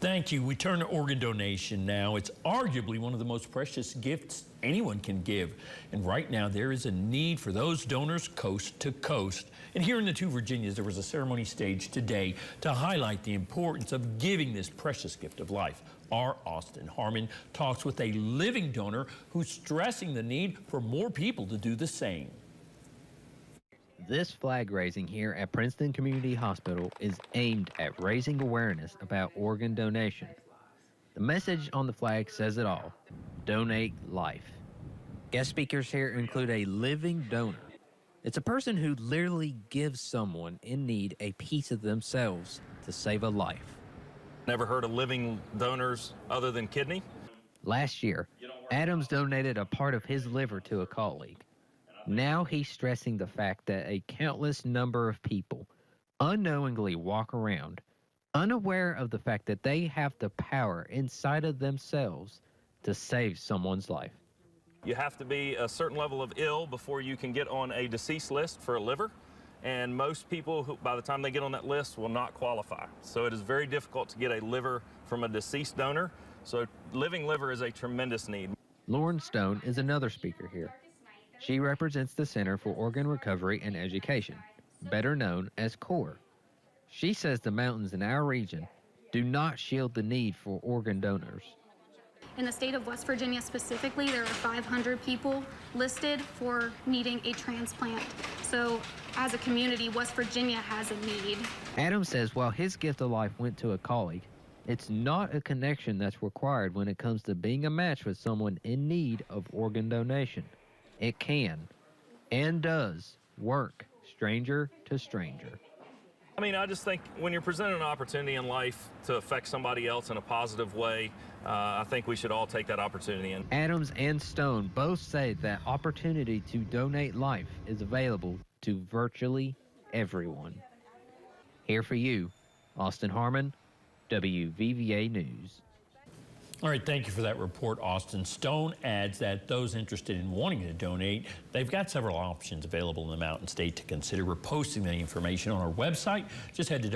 Thank you. We turn to organ donation now. It's arguably one of the most precious gifts anyone can give. And right now, there is a need for those donors coast to coast. And here in the two Virginias, there was a ceremony staged today to highlight the importance of giving this precious gift of life. Our Austin Harmon talks with a living donor who's stressing the need for more people to do the same. This flag raising here at Princeton Community Hospital is aimed at raising awareness about organ donation. The message on the flag says it all: donate life. Guest speakers here include a living donor. It's a person who literally gives someone in need a piece of themselves to save a life. Never heard of living donors other than kidney? Last year, Adams donated a part of his liver to a colleague. Now he's stressing the fact that a countless number of people unknowingly walk around, unaware of the fact that they have the power inside of themselves to save someone's life. You have to be a certain level of ill before you can get on a deceased list for a liver. And most people, who, by the time they get on that list, will not qualify. So it is very difficult to get a liver from a deceased donor. So living liver is a tremendous need. Lauren Stone is another speaker here. She represents the Center for Organ Recovery and Education, better known as CORE. She says the mountains in our region do not shield the need for organ donors. In the state of West Virginia specifically, there are 500 people listed for needing a transplant. So as a community, West Virginia has a need. Adam says while his gift of life went to a colleague, it's not a connection that's required when it comes to being a match with someone in need of organ donation. It can and does work stranger to stranger. I mean, I just think when you're presented an opportunity in life to affect somebody else in a positive way, I think we should all take that opportunity. Adams and Stone both say that opportunity to donate life is available to virtually everyone. Here for you, Austin Harmon, WVVA News. All right, thank you for that report, Austin. Stone adds that those interested in wanting to donate, they've got several options available in the Mountain State to consider. We're posting the information on our website. Just head to